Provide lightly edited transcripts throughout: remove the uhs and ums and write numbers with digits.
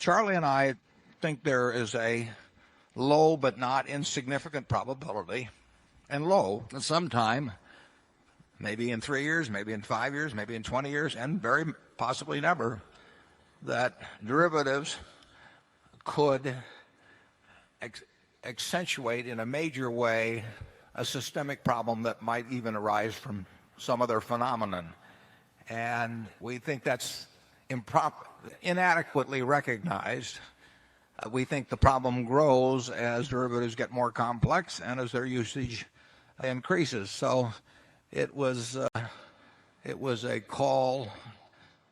Charlie and I think there is a low but not insignificant probability, and low at some time, maybe in 3 years, maybe in 5 years, maybe in 20 years, and very possibly never, that derivatives could accentuate in a major way a systemic problem that might even arise from some other phenomenon. And we think that's inadequately recognized. We think the problem grows as derivatives get more complex and as their usage increases. So it was a call,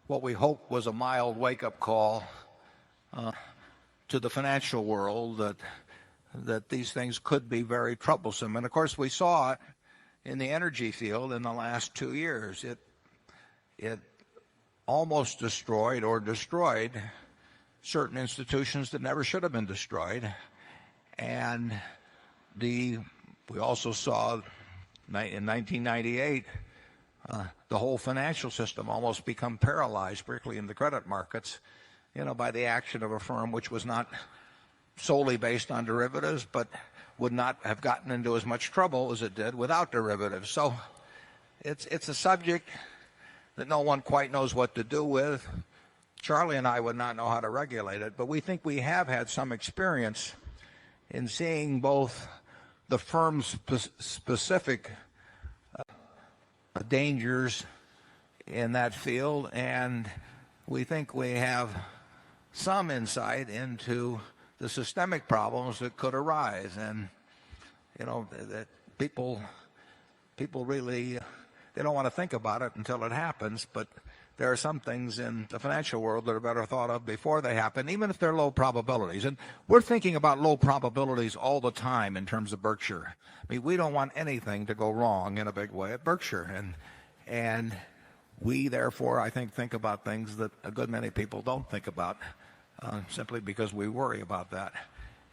what we hope was a mild wake-up call to the financial world that these things could be very troublesome. And of course, we saw it in the energy field in the last 2 years. It almost destroyed or destroyed certain institutions that never should have been destroyed. And we also saw in 1998 the whole financial system almost become paralyzed, particularly in the credit markets, by the action of a firm which was not solely based on derivatives, but would not have gotten into as much trouble as it did without derivatives. So it's a subject that no one quite knows what to do with. Charlie and I would not know how to regulate it, but we think we have had some experience in seeing both the firm's specific dangers in that field, and we think we have some insight into the systemic problems that could arise. And that people really, they don't want to think about it until it happens, but there are some things in the financial world that are better thought of before they happen, even if they're low probabilities. And we're thinking about low probabilities all the time in terms of Berkshire. I mean, we don't want anything to go wrong in a big way at Berkshire. And we, therefore, I think about things that a good many people don't think about, simply because we worry about that.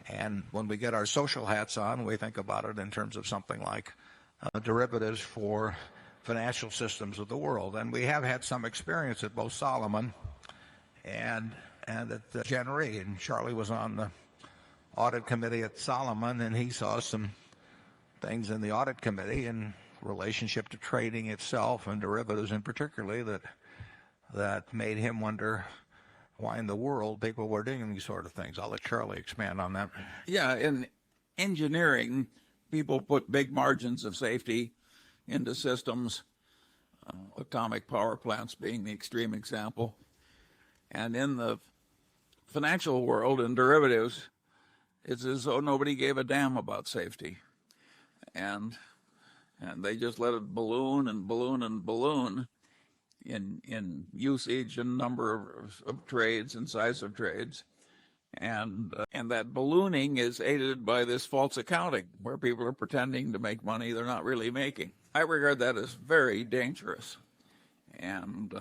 And when we get our social hats on, we think about it in terms of something like derivatives for financial systems of the world. And we have had some experience at both Solomon and at Gen Re. And Charlie was on the audit committee at Solomon, and he saw some things in the audit committee in relationship to trading itself and derivatives in particularly that made him wonder why in the world people were doing these sort of things. I'll let Charlie expand on that. Yeah, in engineering, people put big margins of safety into systems, atomic power plants being the extreme example. And in the financial world, in derivatives, it's as though nobody gave a damn about safety. And they just let it balloon and balloon and balloon in usage and number of trades and size of trades. And that ballooning is aided by this false accounting, where people are pretending to make money they're not really making. I regard that as very dangerous. And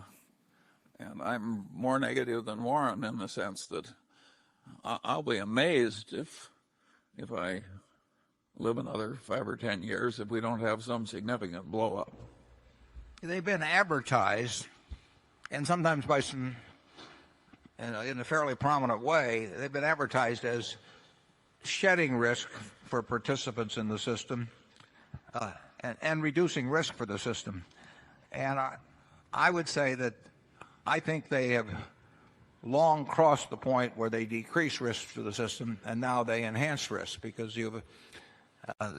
I'm more negative than Warren in the sense that I'll be amazed if I live another 5 or 10 years if we don't have some significant blow up. They've been advertised, and sometimes by some, in a fairly prominent way, they've been advertised as shedding risk for participants in the system and reducing risk for the system. And I would say that I think they have long crossed the point where they decrease risk to the system, and now they enhance risk, because the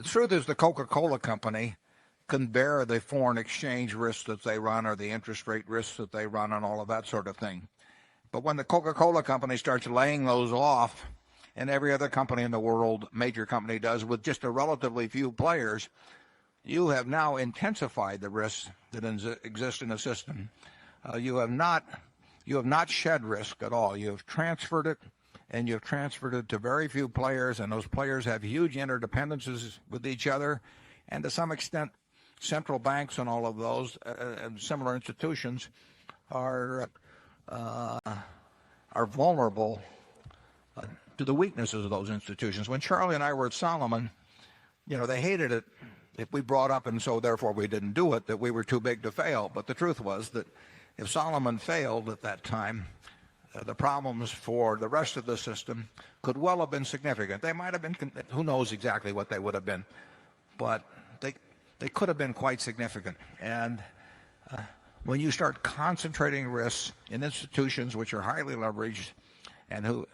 truth is the Coca-Cola company can bear the foreign exchange risks that they run or the interest rate risks that they run and all of that sort of thing. But when the Coca-Cola company starts laying those off, and every other company in the world, major company, does with just a relatively few players, you have now intensified the risks that exist in the system. You have not shed risk at all. You have transferred it, and you've transferred it to very few players, and those players have huge interdependencies with each other, and to some extent central banks and all of those and similar institutions are vulnerable to the weaknesses of those institutions. When Charlie and I were at Solomon, they hated it if we brought up, and so therefore we didn't do it, that we were too big to fail. But the truth was that if Solomon failed at that time, the problems for the rest of the system could well have been significant. They might have been, who knows exactly what they would have been, but they could have been quite significant. And when you start concentrating risks in institutions which are highly leveraged and who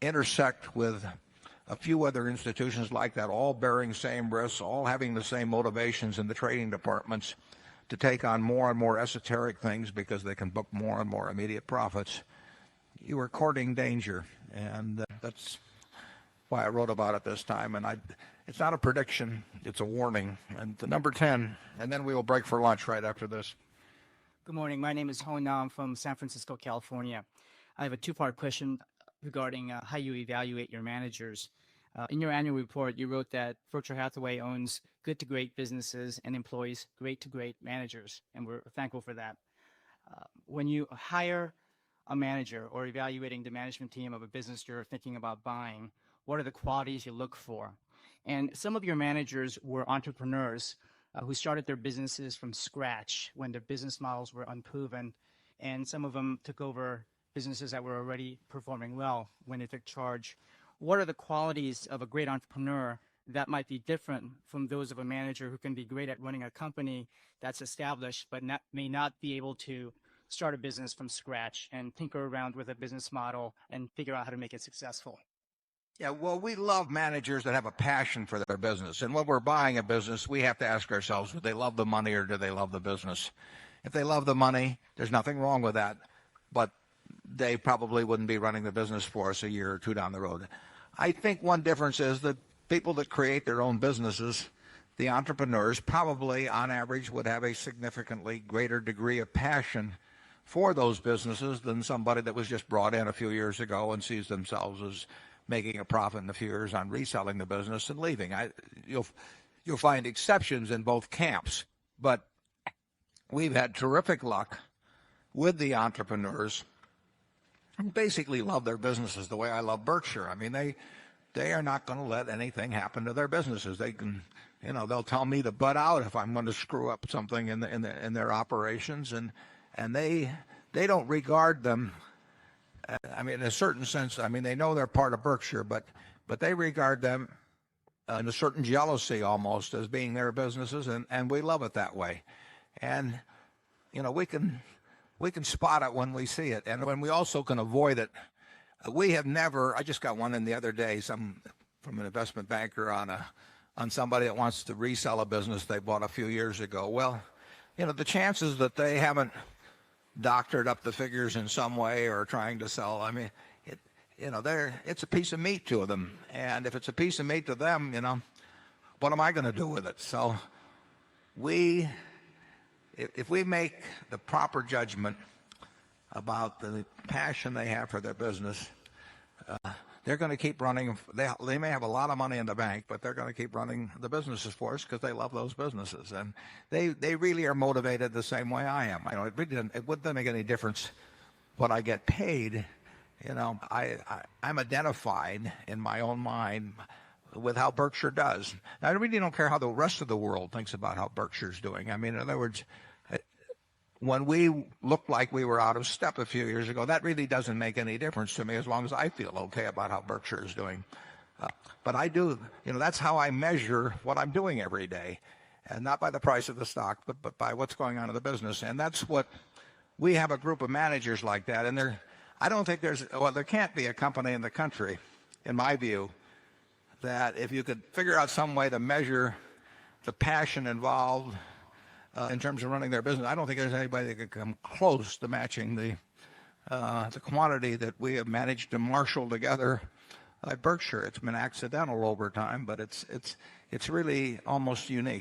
intersect with a few other institutions like that, all bearing same risks, all having the same motivations in the trading departments to take on more and more esoteric things because they can book more and more immediate profits, you are courting danger. And that's why I wrote about it this time. And it's not a prediction, it's a warning. And the number 10, and then we will break for lunch right after this. Good morning. My name is Ho Nam from San Francisco, California. I have a two-part question regarding how you evaluate your managers. In your annual report, you wrote that Berkshire Hathaway owns good to great businesses and employs great to great managers, and we're thankful for that. When you hire a manager or evaluating the management team of a business you're thinking about buying, what are the qualities you look for? And some of your managers were entrepreneurs who started their businesses from scratch when their business models were unproven, and some of them took over businesses that were already performing well when they took charge. What are the qualities of a great entrepreneur that might be different from those of a manager who can be great at running a company that's established but may not be able to start a business from scratch and tinker around with a business model and figure out how to make it successful? Yeah, well, we love managers that have a passion for their business. And when we're buying a business, we have to ask ourselves, do they love the money or do they love the business? If they love the money, there's nothing wrong with that. But they probably wouldn't be running the business for us a year or two down the road. I think one difference is that people that create their own businesses, the entrepreneurs, probably on average would have a significantly greater degree of passion for those businesses than somebody that was just brought in a few years ago and sees themselves as making a profit in a few years on reselling the business and leaving. You'll find exceptions in both camps, but we've had terrific luck with the entrepreneurs who basically love their businesses the way I love Berkshire. I mean, they are not going to let anything happen to their businesses. They can, they'll tell me to butt out if I'm going to screw up something in their operations, and they don't regard them. I mean, in a certain sense, I mean, they know they're part of Berkshire, but they regard them in a certain jealousy almost as being their businesses, and we love it that way. And we can spot it when we see it, and when we also can avoid it. We have never. I just got one in the other day, from an investment banker on somebody that wants to resell a business they bought a few years ago. Well, the chances that they haven't doctored up the figures in some way or trying to sell, I mean, it's a piece of meat to them, and if it's a piece of meat to them, what am I going to do with it? So if we make the proper judgment about the passion they have for their business, they're going to keep running. They may have a lot of money in the bank, but they're going to keep running the businesses for us because they love those businesses, and they really are motivated the same way I am. It wouldn't make any difference what I get paid. I'm identified in my own mind with how Berkshire does. I really don't care how the rest of the world thinks about how Berkshire's doing. I mean, in other words, when we looked like we were out of step a few years ago, that really doesn't make any difference to me as long as I feel okay about how Berkshire is doing. But I do, that's how I measure what I'm doing every day, and not by the price of the stock, but by what's going on in the business. And that's what we have a group of managers like that. And I don't think there can't be a company in the country, in my view, that if you could figure out some way to measure the passion involved in terms of running their business, I don't think there's anybody that could come close to matching the quantity that we have managed to marshal together at Berkshire. It's been accidental over time, but it's really almost unique.